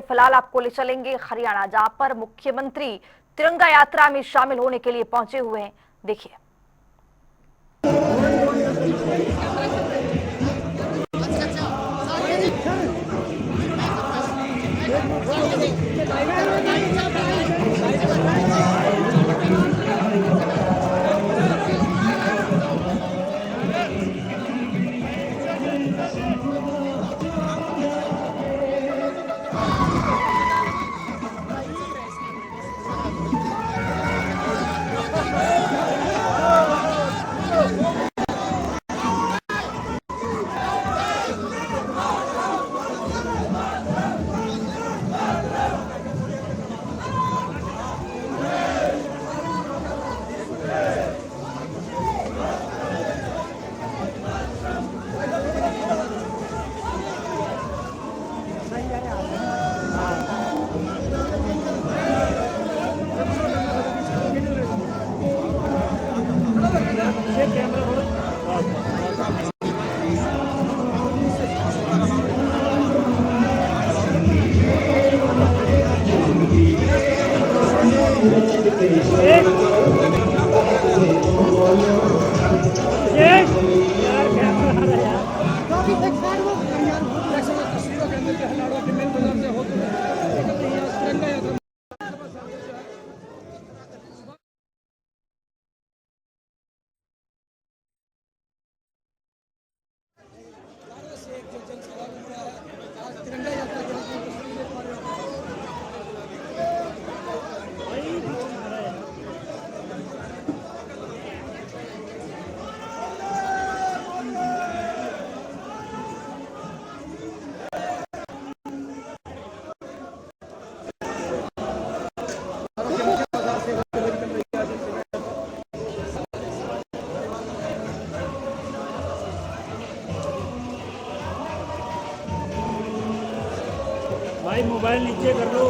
फिलहाल आपको ले चलेंगे हरियाणा, जहां पर मुख्यमंत्री तिरंगा यात्रा में शामिल होने के लिए पहुंचे हुए हैं। देखिए। भाई मोबाइल नीचे कर लो।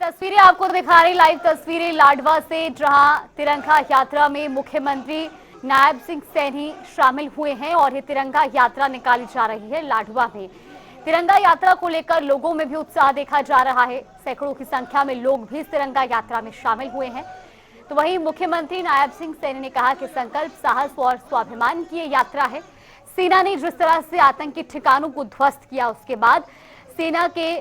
तस्वीरें आपको दिखा रही, लाइव तस्वीरें लाडवा से, जहां तिरंगा यात्रा में मुख्यमंत्री नायब सिंह सैनी शामिल हुए हैं और ये तिरंगा यात्रा निकाली जा रही है लाडवा में। तिरंगा यात्रा को लेकर लोगों में भी उत्साह देखा जा रहा है। सैकड़ों की संख्या में लोग भी इस तिरंगा यात्रा में शामिल हुए हैं। तो वहीं मुख्यमंत्री नायब सिंह सैनी ने कहा कि संकल्प, साहस और स्वाभिमान की ये यात्रा है। सेना ने जिस तरह से आतंकी ठिकानों को ध्वस्त किया, उसके बाद सेना के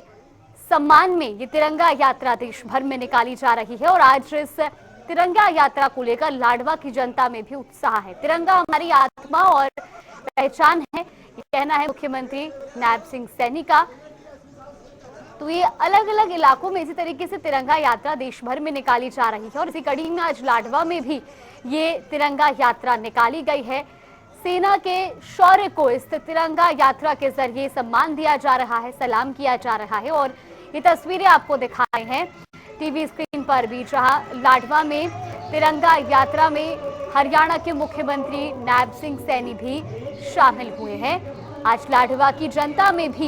सम्मान में ये तिरंगा यात्रा देश भर में निकाली जा रही है और आज इस तिरंगा यात्रा को लेकर लाडवा की जनता में भी उत्साह है। तिरंगा हमारी आत्मा और पहचान है, ये कहना है मुख्यमंत्री नायब सिंह सैनी का। तो ये अलग अलग इलाकों में इसी तरीके से तिरंगा यात्रा देश भर में निकाली जा रही है और इसी कड़ी में आज लाडवा में भी ये तिरंगा यात्रा निकाली गई है। सेना के शौर्य को इस तिरंगा यात्रा के जरिए सम्मान दिया जा रहा है, सलाम किया जा रहा है और ये तस्वीरें आपको दिखा रहे हैं टीवी स्क्रीन पर भी, जहां लाडवा में तिरंगा यात्रा में हरियाणा के मुख्यमंत्री नायब सिंह सैनी भी शामिल हुए हैं। आज लाडवा की जनता में भी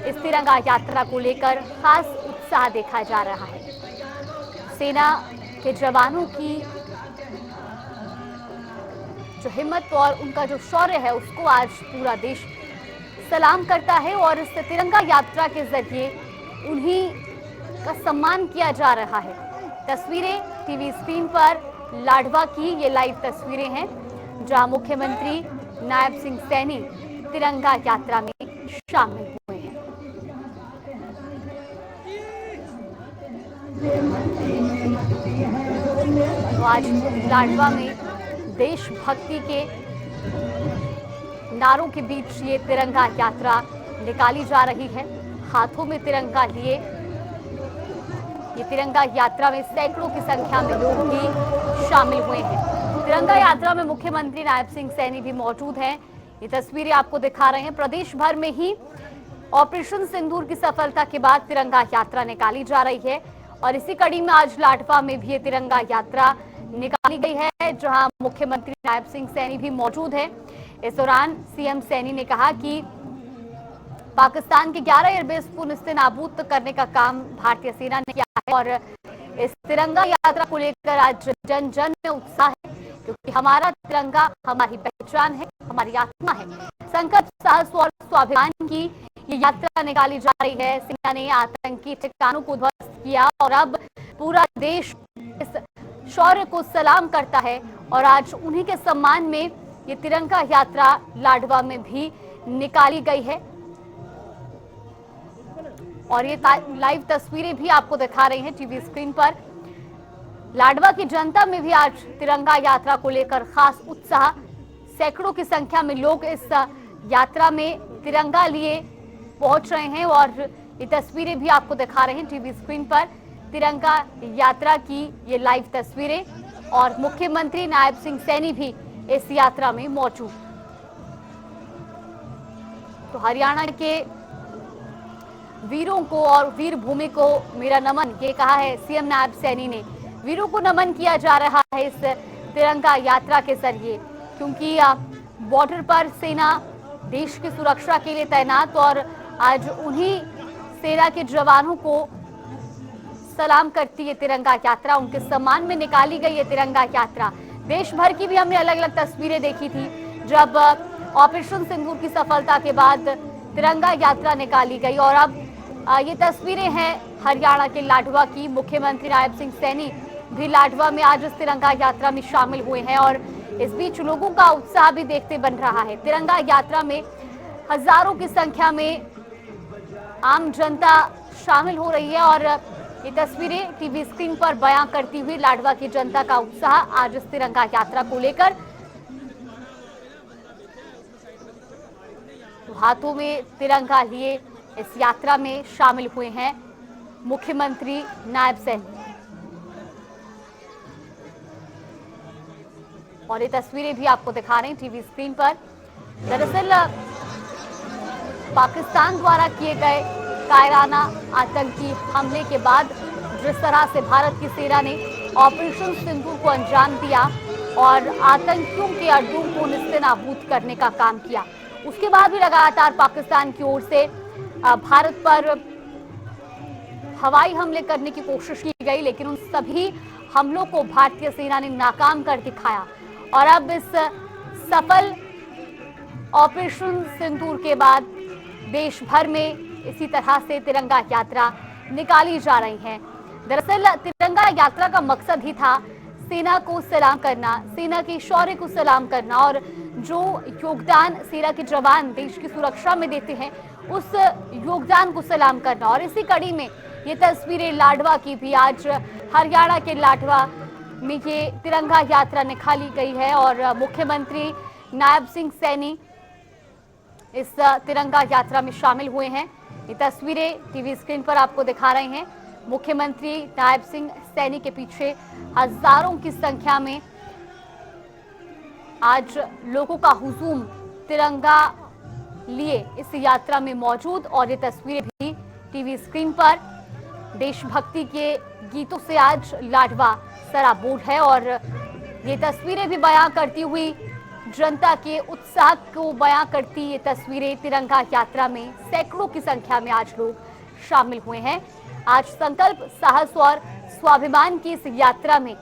इस तिरंगा यात्रा को लेकर खास उत्साह देखा जा रहा है। सेना के जवानों की जो हिम्मत और उनका जो शौर्य है उसको आज पूरा देश सलाम करता है और इस तिरंगा यात्रा के जरिए उन्हीं का सम्मान किया जा रहा है। तस्वीरें टीवी स्क्रीन पर लाडवा की ये लाइव तस्वीरें हैं जहां मुख्यमंत्री नायब सिंह सैनी तिरंगा यात्रा में शामिल हुए हैं। तो आज लाडवा में देशभक्ति के नारों के बीच ये तिरंगा यात्रा निकाली जा रही है। हाथों में तिरंगा लिए ये तिरंगा यात्रा में सैकड़ों की संख्या में लोग भी शामिल हुए हैं। तिरंगा यात्रा में मुख्यमंत्री नायब सिंह सैनी भी मौजूद हैं। ये तस्वीरें आपको दिखा रहे हैं। प्रदेश भर में ही ऑपरेशन सिंदूर की सफलता के बाद तिरंगा यात्रा निकाली जा रही है और इसी कड़ी में आज लाडवा में भी ये तिरंगा यात्रा निकाली गई है जहां मुख्यमंत्री नायब सिंह सैनी भी मौजूद है। इस दौरान सीएम सैनी ने कहा कि पाकिस्तान के 11 एयरबेस को नेस्तनाबूद करने का काम भारतीय सेना ने किया है और इस तिरंगा यात्रा को लेकर आज जन जन में उत्साह है क्योंकि हमारा तिरंगा हमारी पहचान है, हमारी आत्मा है। संकट, साहस और स्वाभिमान की ये यात्रा निकाली जा रही है। सेना ने आतंकी ठिकानों को ध्वस्त किया और अब पूरा देश इस शौर्य को सलाम करता है और आज उन्हीं के सम्मान में ये तिरंगा यात्रा लाडवा में भी निकाली गई है और ये लाइव तस्वीरें भी आपको दिखा रही हैं टीवी स्क्रीन पर। लाडवा की जनता में भी आज तिरंगा यात्रा को लेकर खास उत्साह, सैकड़ों की संख्या में लोग इस यात्रा में तिरंगा लिए पहुंच रहे हैं और ये तस्वीरें भी आपको दिखा रहे हैं टीवी स्क्रीन पर। तिरंगा यात्रा की ये लाइव तस्वीरें और मुख्यमंत्री नायब सिंह सैनी भी इस यात्रा में मौजूद। तो हरियाणा के वीरों को और वीर भूमि को मेरा नमन, ये कहा है सीएम नायब सैनी ने। वीरों को नमन किया जा रहा है इस तिरंगा यात्रा के जरिए क्योंकि बॉर्डर पर सेना देश की सुरक्षा के लिए तैनात और आज उन्हीं सेना के जवानों को सलाम करती है तिरंगा यात्रा। उनके सम्मान में निकाली गई ये तिरंगा यात्रा। देश भर की भी हमने अलग अलग तस्वीरें देखी थी जब ऑपरेशन सिंदूर की सफलता के बाद तिरंगा यात्रा निकाली गई और अब ये तस्वीरें हैं हरियाणा के लाडवा की। मुख्यमंत्री नायब सिंह सैनी भी लाडवा में आज इस तिरंगा यात्रा में शामिल हुए हैं और इस बीच लोगों का उत्साह भी देखते बन रहा है। तिरंगा यात्रा में हजारों की संख्या में आम जनता शामिल हो रही है और ये तस्वीरें टीवी स्क्रीन पर बयां करती हुई लाडवा की जनता का उत्साह आज इस तिरंगा यात्रा को लेकर। तो हाथों में तिरंगा लिए इस यात्रा में शामिल हुए हैं मुख्यमंत्री नायब सैनी और ये तस्वीरें भी आपको दिखा रहे हैं टीवी स्क्रीन पर। दरअसल पाकिस्तान द्वारा किए गए कायराना आतंकी हमले के बाद जिस तरह से भारत की सेना ने ऑपरेशन सिंदूर को अंजाम दिया और आतंकियों के अड्डों को नेस्तनाबूद करने का काम किया, उसके बाद भी लगातार पाकिस्तान की ओर से भारत पर हवाई हमले करने की कोशिश की गई लेकिन उन सभी हमलों को भारतीय सेना ने नाकाम कर दिखाया और अब इस सफल ऑपरेशन सिंदूर के बाद देश भर में इसी तरह से तिरंगा यात्रा निकाली जा रही है। दरअसल तिरंगा यात्रा का मकसद ही था सेना को सलाम करना, सेना के शौर्य को सलाम करना और जो योगदान सेना के जवान देश की सुरक्षा में देते हैं उस योगदान को सलाम करना। और इसी कड़ी में ये तस्वीरें लाडवा की भी आज हरियाणा के लाडवा में ये तिरंगा यात्रा निकाली गई है और मुख्यमंत्री नायब सिंह सैनी इस तिरंगा यात्रा में शामिल हुए हैं। ये तस्वीरें टीवी स्क्रीन पर आपको दिखा रहे हैं। मुख्यमंत्री नायब सिंह सैनी के पीछे हजारों की संख्या में आज लोगों का हुजूम तिरंगा लिए इस यात्रा में मौजूद और ये तस्वीरें भी टीवी स्क्रीन पर देशभक्ति के गीतों से आज लाडवा सराबोर है और ये तस्वीरें भी बयां करती हुई, जनता के उत्साह को बयां करती ये तस्वीरें। तिरंगा यात्रा में सैकड़ों की संख्या में आज लोग शामिल हुए हैं। आज संकल्प, साहस और स्वाभिमान की इस यात्रा में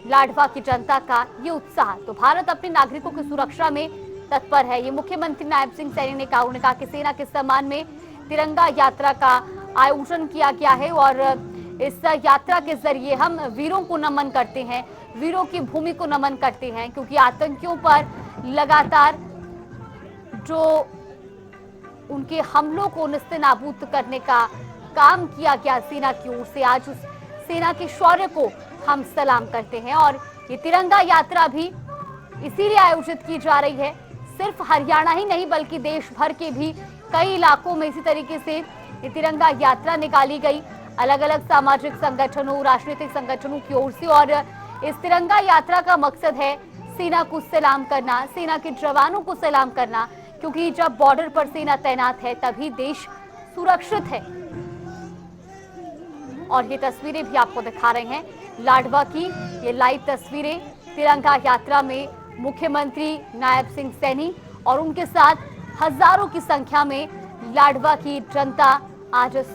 लाडवा की जनता का ये उत्साह। तो भारत अपने नागरिकों की सुरक्षा में तत्पर है, ये मुख्यमंत्री नायब सिंह सैनी ने कहा। उन्होंने कहा कि सेना के सम्मान में तिरंगा यात्रा का आयोजन किया गया है और इस यात्रा के जरिए हम वीरों को नमन करते हैं, वीरों की भूमि को नमन करते हैं, क्योंकि आतंकियों पर लगातार जो उनके हमलों को निस्तेनाबूद करने का काम किया गया सेना की ओर से, आज उस सेना के शौर्य को हम सलाम करते हैं। और ये तिरंगा यात्रा भी इसीलिए आयोजित की जा रही है। सिर्फ हरियाणा ही नहीं बल्कि देश भर के भी कई इलाकों में इसी तरीके से ये तिरंगा यात्रा निकाली गई, अलग अलग सामाजिक संगठनों, राजनीतिक संगठनों की ओर से। और इस तिरंगा यात्रा का मकसद है सेना को सलाम करना, सेना के जवानों को सलाम करना, क्योंकि जब बॉर्डर पर सेना तैनात है तभी देश सुरक्षित है। और ये तस्वीरें भी आपको दिखा रहे हैं लाडवा की, ये लाइव तस्वीरें तिरंगा यात्रा में मुख्यमंत्री नायब सिंह सैनी और उनके साथ हजारों की संख्या में लाडवा की जनता आज इस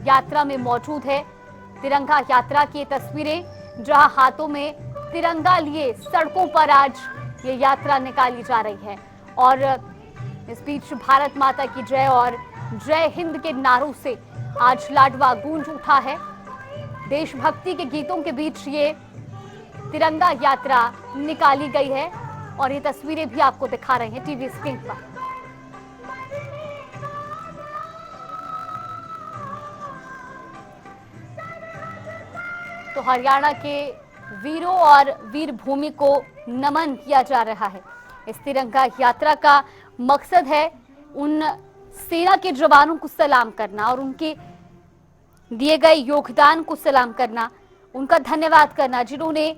यात्रा में मौजूद है। तिरंगा यात्रा की तस्वीरें जहां हाथों में तिरंगा लिए सड़कों पर आज ये यात्रा निकाली जा रही है और इस बीच भारत माता की जय और जय हिंद के नारों से आज लाडवा गूंज उठा है। देशभक्ति के गीतों के बीच ये तिरंगा यात्रा निकाली गई है और ये तस्वीरें भी आपको दिखा रहे हैं टीवी स्क्रीन पर। तो हरियाणा के वीरों और वीर भूमि को नमन किया जा रहा है। इस तिरंगा यात्रा का मकसद है उन सेना के जवानों को सलाम करना और उनके दिए गए योगदान को सलाम करना, उनका धन्यवाद करना, जिन्होंने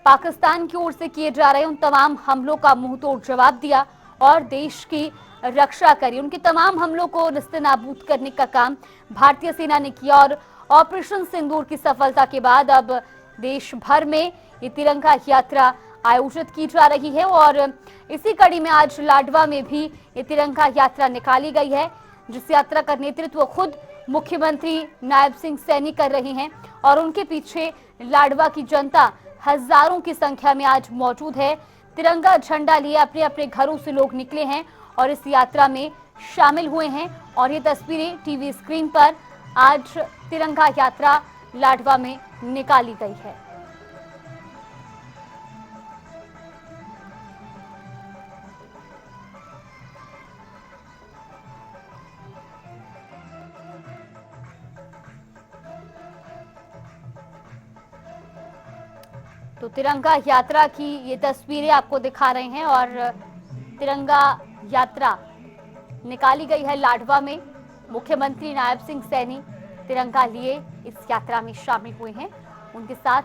पाकिस्तान की ओर से किए जा रहे उन तमाम हमलों का मुंह तोड़ जवाब दिया और देश की रक्षा करी। उनके तमाम हमलों को निस्तेनाबूद करने का काम भारतीय सेना ने किया और ऑपरेशन सिंदूर की सफलता के बाद अब देश भर में ये तिरंगा यात्रा आयोजित की जा रही है और इसी कड़ी में आज लाडवा में भी ये तिरंगा यात्रा निकाली गई है, जिस यात्रा का नेतृत्व खुद मुख्यमंत्री नायब सिंह सैनी कर रहे हैं और उनके पीछे लाडवा की जनता हजारों की संख्या में आज मौजूद है। तिरंगा झंडा लिए अपने अपने घरों से लोग निकले हैं और इस यात्रा में शामिल हुए हैं और ये तस्वीरें टीवी स्क्रीन पर आज तिरंगा यात्रा लाडवा में निकाली गई है। तो तिरंगा यात्रा की ये तस्वीरें आपको दिखा रहे हैं और तिरंगा यात्रा निकाली गई है लाडवा में। मुख्यमंत्री नायब सिंह सैनी तिरंगा लिए इस यात्रा में शामिल हुए हैं। उनके साथ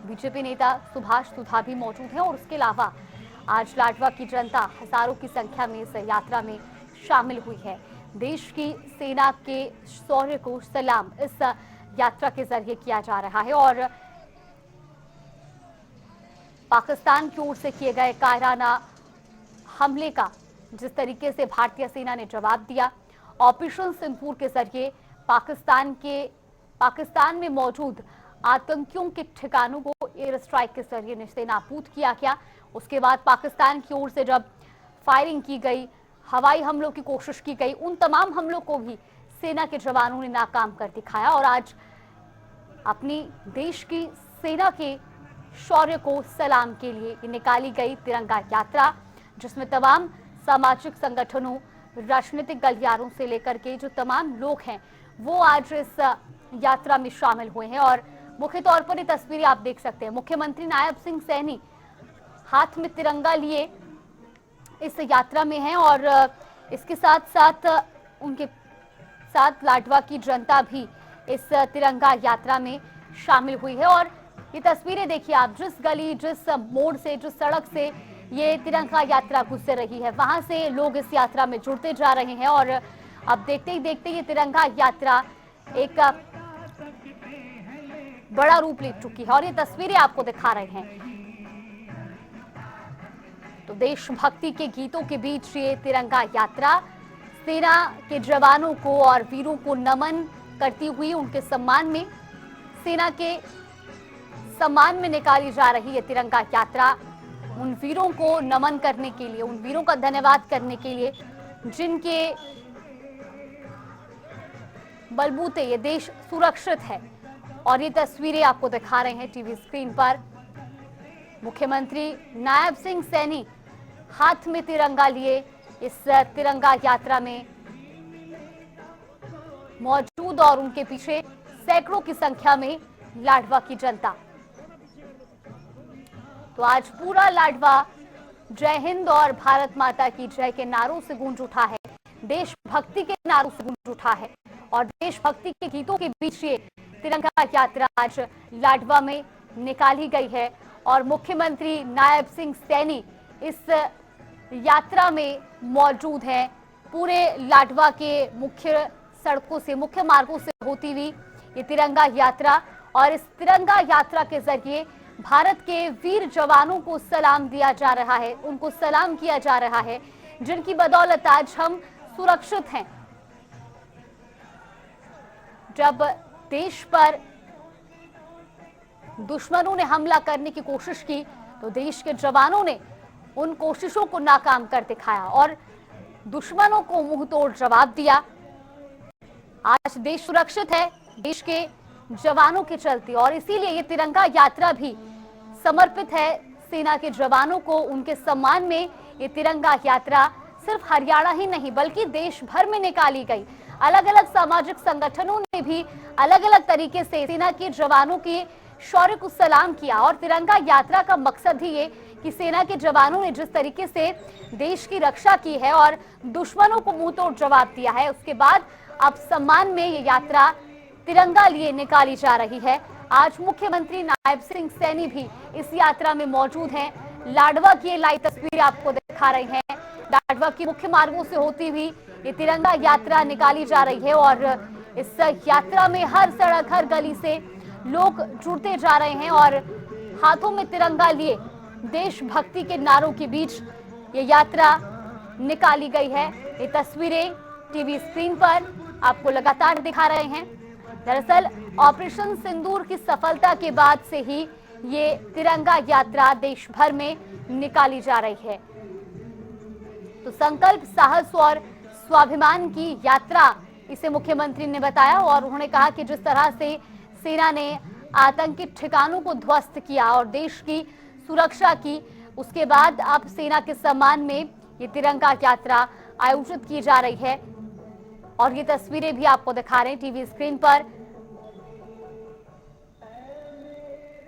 बीजेपी नेता सुभाष सुधा भी मौजूद हैं और उसके अलावा आज लाडवा की जनता हजारों की संख्या में इस यात्रा में शामिल हुई है। देश की सेना के शौर्य को सलाम इस यात्रा के जरिए किया जा रहा है और पाकिस्तान की ओर से किए गए कायराना हमले का जिस तरीके से भारतीय सेना ने जवाब दिया, ऑपरेशन सिंदूर के जरिए पाकिस्तान में मौजूद आतंकियों के ठिकानों को एयर स्ट्राइक के जरिए निस्तेनाबूद किया गया। उसके बाद पाकिस्तान की ओर से जब फायरिंग की गई, हवाई हमलों की कोशिश की गई, उन तमाम हमलों को भी सेना के जवानों ने नाकाम कर दिखाया और आज अपनी देश की सेना के शौर्य को सलाम के लिए निकाली गई तिरंगा यात्रा, जिसमें तमाम सामाजिक संगठनों, राजनीतिक गलियारों से लेकर के जो तमाम लोग हैं वो आज इस यात्रा में शामिल हुए हैं। और मुख्य तौर पर ये तस्वीरें आप देख सकते हैं, मुख्यमंत्री नायब सिंह सैनी हाथ में तिरंगा लिए इस यात्रा में हैं और इसके साथ साथ उनके साथ लाडवा की जनता भी इस तिरंगा यात्रा में शामिल हुई है। और ये तस्वीरें देखिए आप, जिस गली, जिस मोड़ से, जिस सड़क से ये तिरंगा यात्रा गुजर रही है, वहां से लोग इस यात्रा में जुड़ते जा रहे हैं और अब देखते ही देखते ये तिरंगा यात्रा एक बड़ा रूप ले चुकी है और ये तस्वीरें आपको दिखा रहे हैं। तो देशभक्ति के गीतों के बीच ये तिरंगा यात्रा सेना के जवानों को और वीरों को नमन करती हुई उनके सम्मान में, सेना के सम्मान में निकाली जा रही है तिरंगा यात्रा। उन वीरों को नमन करने के लिए, उन वीरों का धन्यवाद करने के लिए जिनके बलबूते ये देश सुरक्षित है। और ये तस्वीरें आपको दिखा रहे हैं टीवी स्क्रीन पर। मुख्यमंत्री नायब सिंह सैनी हाथ में तिरंगा लिए इस तिरंगा यात्रा में मौजूद और उनके पीछे सैकड़ों की संख्या में लाडवा की जनता। तो आज पूरा लाडवा जय हिंद और भारत माता की जय के नारों से गूंज उठा है, देशभक्ति के नारों से गूंज उठा है और देशभक्ति के गीतों के बीच ये तिरंगा यात्रा आज लाडवा में निकाली गई है। और मुख्यमंत्री नायब सिंह सैनी इस यात्रा में मौजूद हैं। पूरे लाडवा के मुख्य सड़कों से, मुख्य मार्गों से होती हुई ये तिरंगा यात्रा, और इस तिरंगा यात्रा के जरिए भारत के वीर जवानों को सलाम दिया जा रहा है, उनको सलाम किया जा रहा है, जिनकी बदौलत आज हम सुरक्षित हैं। जब देश पर दुश्मनों ने हमला करने की कोशिश की तो देश के जवानों ने उन कोशिशों को नाकाम कर दिखाया और दुश्मनों को मुंह तोड़ जवाब दिया। आज देश सुरक्षित है देश के जवानों के चलते, और इसीलिए ये तिरंगा यात्रा भी समर्पित है सेना के जवानों को, उनके सम्मान में। ये तिरंगा यात्रा सिर्फ हरियाणा ही नहीं बल्कि देश भर में निकाली गई। अलग अलग सामाजिक संगठनों ने भी अलग अलग तरीके से सेना के जवानों के शौर्य को सलाम किया। और तिरंगा यात्रा का मकसद ही ये कि सेना के जवानों ने जिस तरीके से देश की रक्षा की है और दुश्मनों को मुंह तोड़ जवाब दिया है, उसके बाद अब सम्मान में ये यात्रा तिरंगा लिए निकाली जा रही है। आज मुख्यमंत्री नायब सिंह सैनी भी इस यात्रा में मौजूद हैं। लाडवा की लाइव तस्वीरें आपको दिखा रहे हैं। लाडवा की मुख्य मार्गों से होती हुई ये तिरंगा यात्रा निकाली जा रही है और इस यात्रा में हर सड़क, हर गली से लोग जुड़ते जा रहे हैं और हाथों में तिरंगा लिए देशभक्ति के नारों के बीच ये यात्रा निकाली गई है। ये तस्वीरें टीवी स्क्रीन पर आपको लगातार दिखा रहे हैं। दरअसल ऑपरेशन सिंदूर की सफलता के बाद से ही ये तिरंगा यात्रा देश भर में निकाली जा रही है। तो संकल्प, साहस और स्वाभिमान की यात्रा इसे मुख्यमंत्री ने बताया और उन्होंने कहा कि जिस तरह से सेना ने आतंकी ठिकानों को ध्वस्त किया और देश की सुरक्षा की, उसके बाद अब सेना के सम्मान में ये तिरंगा यात्रा आयोजित की जा रही है। और ये तस्वीरें भी आपको दिखा रहे हैं टीवी स्क्रीन पर।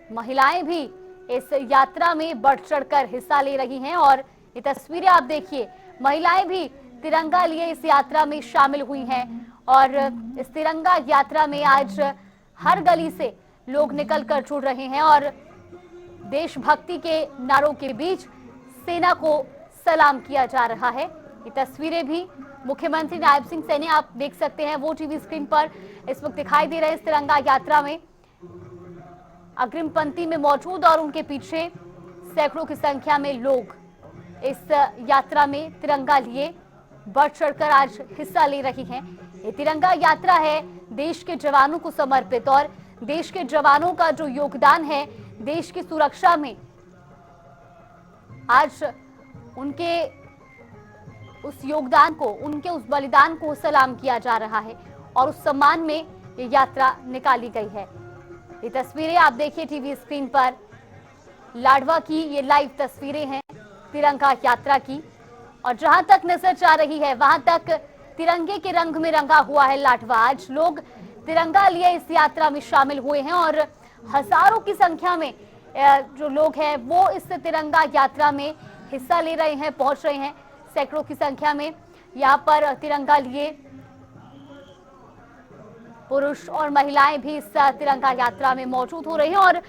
महिलाएं भी इस यात्रा में बढ़ चढ़कर हिस्सा ले रही हैं और ये तस्वीरें आप देखिए, महिलाएं भी तिरंगा लिए इस यात्रा में शामिल हुई हैं और इस तिरंगा यात्रा में आज हर गली से लोग निकल कर जुड़ रहे हैं और देशभक्ति के नारों के बीच सेना को सलाम किया जा रहा है। ये तस्वीरें भी मुख्यमंत्री नायब सिंह सैनी आप देख सकते हैं, वो टीवी स्क्रीन पर इस वक्त दिखाई दे रहे हैं। इस तिरंगा यात्रा में अग्रिम पंक्ति में मौजूद और उनके पीछे सैकड़ों की संख्या में लोग इस यात्रा में तिरंगा लिए बढ़ चढ़कर आज हिस्सा ले रही हैं। ये तिरंगा यात्रा है देश के जवानों को समर्पित और देश के जवानों का जो योगदान है देश की सुरक्षा में, आज उनके उस योगदान को, उनके उस बलिदान को सलाम किया जा रहा है और उस सम्मान में ये यात्रा निकाली गई है। ये तस्वीरें आप देखिए टीवी स्क्रीन पर, लाडवा की ये लाइव तस्वीरें हैं तिरंगा यात्रा की, और जहां तक नजर जा रही है वहां तक तिरंगे के रंग में रंगा हुआ है लाडवा। आज लोग तिरंगा लिए इस यात्रा में शामिल हुए हैं और हजारों की संख्या में जो लोग हैं वो इस तिरंगा यात्रा में हिस्सा ले रहे हैं, पहुंच रहे हैं। सैकड़ों की संख्या में यहाँ पर तिरंगा लिए पुरुष और महिलाएं भी इस तिरंगा यात्रा में मौजूद हो रहे हैं। और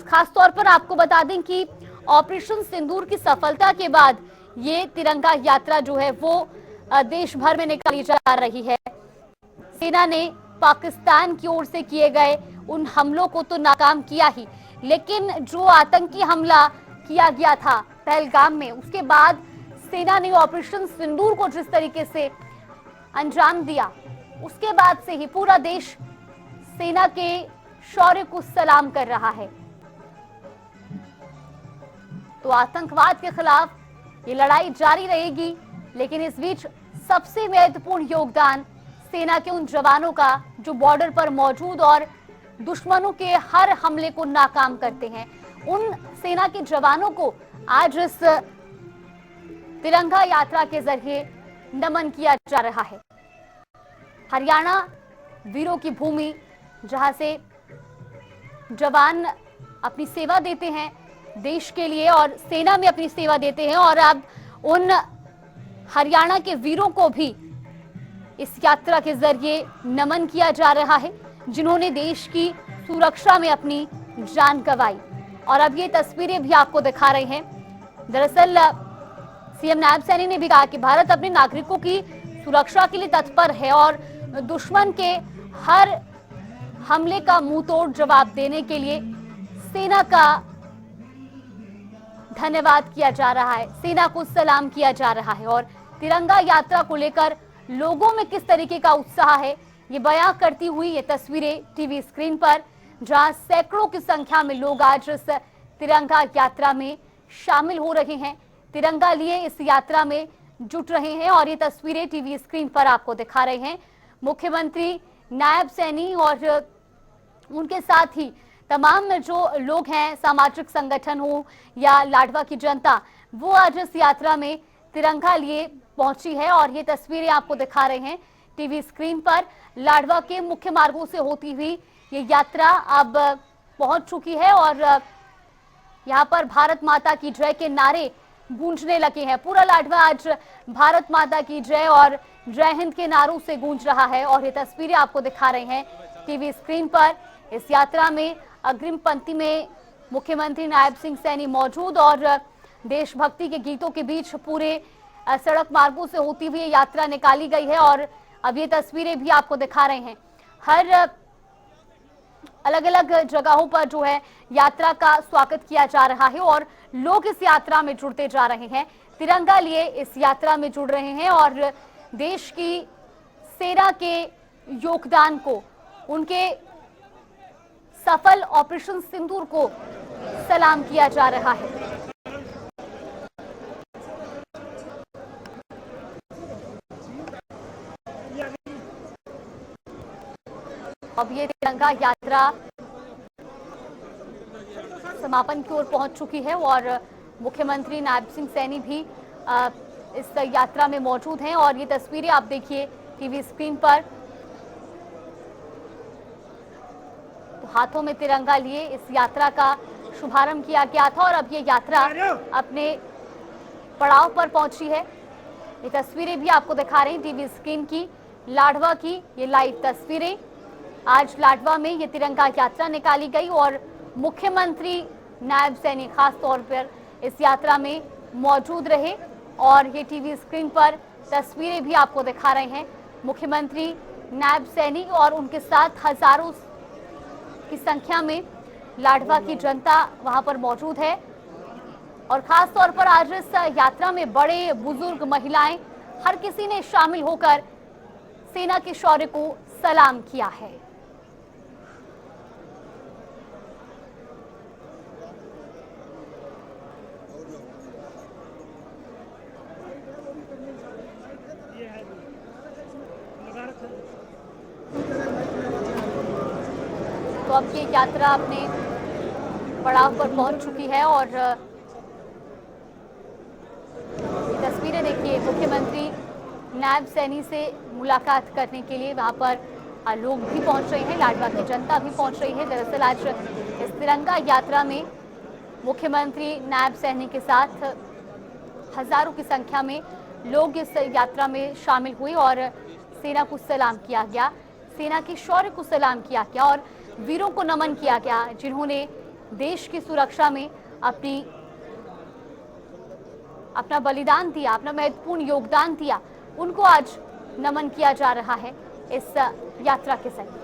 खास तौर पर आपको बता दें कि ऑपरेशन सिंदूर की सफलता के बाद ये तिरंगा यात्रा जो है वो देश भर में निकाली जा रही है। सेना ने पाकिस्तान की ओर से किए गए उन हमलों को तो नाकाम किया ही, लेकिन जो आतंकी हमला किया गया था पहलगाम में, उसके बाद सेना ने ऑपरेशन सिंदूर को जिस तरीके से अंजाम दिया, उसके बाद से ही पूरा देश सेना के शौर्य को सलाम कर रहा है। तो आतंकवाद के खिलाफ ये लड़ाई जारी रहेगी, लेकिन इस बीच सबसे महत्वपूर्ण योगदान सेना के उन जवानों का जो बॉर्डर पर मौजूद और दुश्मनों के हर हमले को नाकाम करते हैं। उन सेना के जवानों को आज इस तिरंगा यात्रा के जरिए नमन किया जा रहा है। हरियाणा वीरों की भूमि, जहां से जवान अपनी सेवा देते हैं देश के लिए और सेना में अपनी सेवा देते हैं, और अब उन हरियाणा के वीरों को भी इस यात्रा के जरिए नमन किया जा रहा है, जिन्होंने देश की सुरक्षा में अपनी जान गंवाई। और अब ये तस्वीरें भी आपको दिखा रहे हैं। दरअसल सीएम नायब सैनी ने भी कहा कि भारत अपने नागरिकों की सुरक्षा के लिए तत्पर है और दुश्मन के हर हमले का मुंह तोड़ जवाब देने के लिए सेना का धन्यवाद किया जा रहा है, सेना को सलाम किया जा रहा है। और तिरंगा यात्रा को लेकर लोगों में किस तरीके का उत्साह है, ये बयां करती हुई ये तस्वीरें टीवी स्क्रीन पर, जहां सैकड़ों की संख्या में लोग आज इस तिरंगा यात्रा में शामिल हो रहे हैं, तिरंगा लिए इस यात्रा में जुट रहे हैं। और ये तस्वीरें टीवी स्क्रीन पर आपको दिखा रहे हैं। मुख्यमंत्री नायब सैनी और उनके साथ ही तमाम जो लोग हैं, सामाजिक संगठन हो या लाडवा की जनता, वो आज इस यात्रा में तिरंगा लिए पहुंची है। और ये तस्वीरें आपको दिखा रहे हैं टीवी स्क्रीन पर। लाडवा के मुख्य मार्गों से होती हुई ये यात्रा अब पहुंच चुकी है और यहाँ पर भारत माता की जय के नारे गूंजने लगे हैं। पूरा लाडवा आज भारत माता की जय और जय हिंद के नारों से गूंज रहा है। और ये तस्वीरें आपको दिखा रहे हैं टीवी स्क्रीन पर। इस यात्रा में अग्रिम पंक्ति में मुख्यमंत्री नायब सिंह सैनी मौजूद और देशभक्ति के गीतों के बीच पूरे सड़क मार्गों से होती हुई यात्रा निकाली गई है। और अब ये तस्वीरें भी आपको दिखा रहे हैं। हर अलग अलग जगहों पर जो है यात्रा का स्वागत किया जा रहा है और लोग इस यात्रा में जुड़ते जा रहे हैं, तिरंगा लिए इस यात्रा में जुड़ रहे हैं और देश की सेना के योगदान को, उनके सफल ऑपरेशन सिंदूर को सलाम किया जा रहा है। अब ये तिरंगा यात्रा समापन की ओर पहुंच चुकी है और मुख्यमंत्री नायब सिंह सैनी भी इस यात्रा में मौजूद हैं। और ये तस्वीरें आप देखिए टीवी स्क्रीन पर। तो हाथों में तिरंगा लिए इस यात्रा का शुभारंभ किया गया था और अब ये यात्रा अपने पड़ाव पर पहुंची है। ये तस्वीरें भी आपको दिखा रहे हैं टीवी स्क्रीन की, लाडवा की ये लाइव तस्वीरें। आज लाडवा में ये तिरंगा यात्रा निकाली गई और मुख्यमंत्री नायब सैनी खास तौर पर इस यात्रा में मौजूद रहे। और ये टीवी स्क्रीन पर तस्वीरें भी आपको दिखा रहे हैं। मुख्यमंत्री नायब सैनी और उनके साथ हजारों की संख्या में लाडवा की जनता वहां पर मौजूद है। और खास तौर पर आज इस यात्रा में बड़े बुजुर्ग, महिलाएं, हर किसी ने शामिल होकर सेना के शौर्य को सलाम किया है। तो अब ये यात्रा अपने पड़ाव पर पहुंच चुकी है और तस्वीरें देखिए, मुख्यमंत्री नायब सैनी से मुलाकात करने के लिए वहां पर लोग भी पहुंच रहे हैं, लाडवा की जनता भी पहुंच रही है। दरअसल आज इस तिरंगा यात्रा में मुख्यमंत्री नायब सैनी के साथ हजारों की संख्या में लोग इस यात्रा में शामिल हुए और सेना को सलाम किया गया, सेना के शौर्य को सलाम किया गया और वीरों को नमन किया गया, जिन्होंने देश की सुरक्षा में अपना बलिदान दिया, अपना महत्वपूर्ण योगदान दिया, उनको आज नमन किया जा रहा है। इस यात्रा के समय।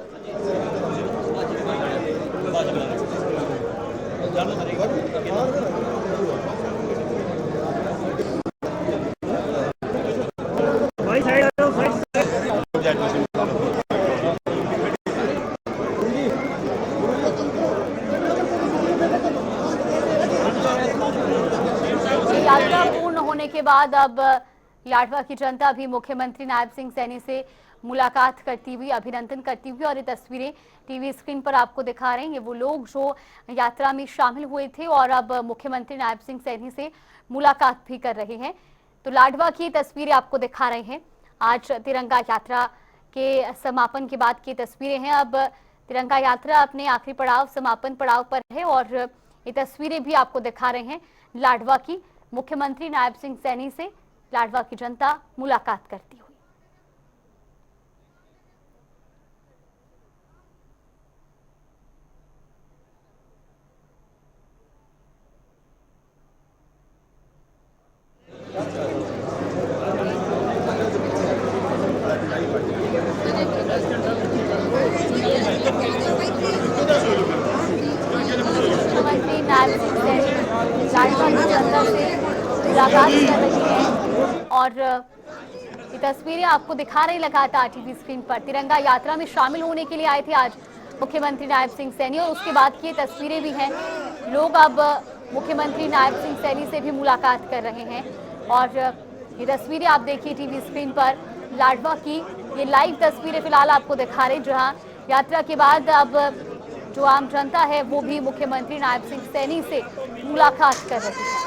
यात्रा पूर्ण होने के बाद अब लाडवा की जनता भी मुख्यमंत्री नायब सिंह सैनी से मुलाकात करती हुई, अभिनंदन करती हुई, और ये तस्वीरें टीवी स्क्रीन पर आपको दिखा रहे हैं। ये वो लोग जो यात्रा में शामिल हुए थे और अब मुख्यमंत्री नायब सिंह सैनी से मुलाकात भी कर रहे हैं। तो लाडवा की तस्वीरें आपको दिखा रहे हैं। आज तिरंगा यात्रा के समापन के बाद की तस्वीरें हैं। अब तिरंगा यात्रा अपने आखिरी पड़ाव, समापन पड़ाव पर है और ये तस्वीरें भी आपको दिखा रहे हैं लाडवा की। मुख्यमंत्री नायब सिंह सैनी से लाडवा की जनता मुलाकात करती हुई। मुख्यमंत्री नायब सिंह सैनी लाडवा की जनता से मुलाकात कर रही है और ये तस्वीरें आपको दिखा रही लगातार टीवी स्क्रीन पर। तिरंगा यात्रा में शामिल होने के लिए आए थे आज मुख्यमंत्री नायब सिंह सैनी और उसके बाद की ये तस्वीरें भी हैं। लोग अब मुख्यमंत्री नायब सिंह सैनी से भी मुलाकात कर रहे हैं और ये तस्वीरें आप देखिए टीवी स्क्रीन पर लाडवा की। ये लाइव तस्वीरें फिलहाल आपको दिखा रहे, जहां यात्रा के बाद अब जो आम जनता है वो भी मुख्यमंत्री नायब सिंह सैनी से मुलाकात कर रही है।